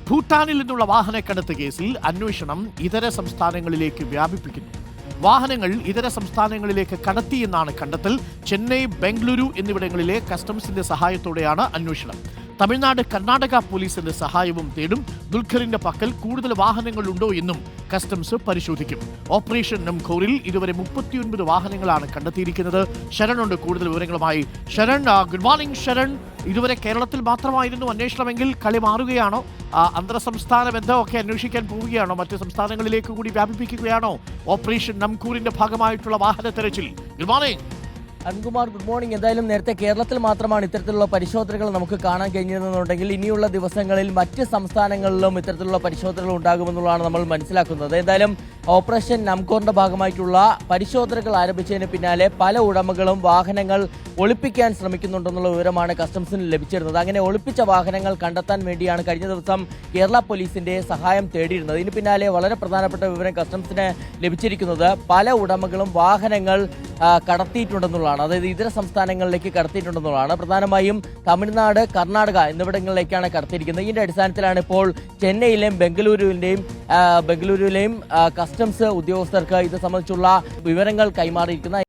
ഭൂട്ടാനിൽ നിന്നുള്ള വാഹനക്കടത്ത് കേസിൽ അന്വേഷണം ഇതര സംസ്ഥാനങ്ങളിലേക്ക് വ്യാപിപ്പിക്കുന്നു. വാഹനങ്ങൾ ഇതര സംസ്ഥാനങ്ങളിലേക്ക് കടത്തിയെന്നാണ് കണ്ടെത്തൽ. ചെന്നൈ, ബംഗളൂരു എന്നിവിടങ്ങളിലെ കസ്റ്റംസിന്റെ സഹായത്തോടെയാണ് അന്വേഷണം. തമിഴ്നാട്, കർണാടക പോലീസിന്റെ സഹായവും തേടും. ദുൽഖറിന്റെ പക്കൽ കൂടുതൽ വാഹനങ്ങളുണ്ടോ എന്നും കസ്റ്റംസ് പരിശോധിക്കും. ഓപ്പറേഷൻ നംഖോറിൽ ഇതുവരെ 39 വാഹനങ്ങളാണ് കണ്ടെത്തിയിരിക്കുന്നത്. ശരൺ കൂടുതൽ വിവരങ്ങളുമായി. Sharan, good morning Sharan. ഇതുവരെ കേരളത്തിൽ മാത്രമായിരുന്നു അന്വേഷണമെങ്കിൽ കളി മാറുകയാണോ? അന്തർ സംസ്ഥാന ബന്ധമൊക്കെ അന്വേഷിക്കാൻ പോവുകയാണോ? മറ്റ് സംസ്ഥാനങ്ങളിലേക്ക് കൂടി വ്യാപിപ്പിക്കുകയാണോ ഓപ്പറേഷൻ നംഖൂറിന്റെ ഭാഗമായിട്ടുള്ള വാഹന തെരച്ചിൽ? Good morning Arunkumar. Good morning. എന്തായാലും നേരത്തെ കേരളത്തിൽ മാത്രമാണ് ഇത്തരത്തിലുള്ള പരിശോധനകൾ നമുക്ക് കാണാൻ കഴിഞ്ഞതെന്നുണ്ടെങ്കിൽ ഇനിയുള്ള ദിവസങ്ങളിൽ മറ്റ് സംസ്ഥാനങ്ങളിലും ഇത്തരത്തിലുള്ള പരിശോധനകൾ ഉണ്ടാകുമെന്നുള്ളതാണ് നമ്മൾ മനസ്സിലാക്കുന്നത്. എന്തായാലും ഓപ്പറേഷൻ നംഖോറിന്റെ ഭാഗമായിട്ടുള്ള പരിശോധനകൾ ആരംഭിച്ചതിന് പിന്നാലെ പല ഉടമകളും വാഹനങ്ങൾ ഒളിപ്പിക്കാൻ ശ്രമിക്കുന്നുണ്ടെന്നുള്ള വിവരമാണ് കസ്റ്റംസിന് ലഭിച്ചിരുന്നത്. അങ്ങനെ ഒളിപ്പിച്ച വാഹനങ്ങൾ കണ്ടെത്താൻ വേണ്ടിയാണ് കഴിഞ്ഞ ദിവസം കേരള പോലീസിന്റെ സഹായം തേടിയിരുന്നത്. ഇതിന് പിന്നാലെ വളരെ പ്രധാനപ്പെട്ട വിവരം കസ്റ്റംസിന് ലഭിച്ചിരിക്കുന്നത് പല ഉടമകളും വാഹനങ്ങൾ കടത്തിയിട്ടുണ്ടെന്നുള്ളതാണ്. അതായത് ഇതര സംസ്ഥാനങ്ങളിലേക്ക് കടത്തിയിട്ടുണ്ടെന്നുള്ളതാണ്. പ്രധാനമായും തമിഴ്നാട്, കർണാടക എന്നിവിടങ്ങളിലേക്കാണ് കടത്തിയിരിക്കുന്നത്. ഇതിന്റെ അടിസ്ഥാനത്തിലാണ് ഇപ്പോൾ ചെന്നൈയിലെയും ബംഗളൂരുവിലെയും കസ്റ്റംസ് ഉദ്യോഗസ്ഥർക്ക് ഇത് സംബന്ധിച്ചുള്ള വിവരങ്ങൾ കൈമാറിയിരിക്കുന്നത്.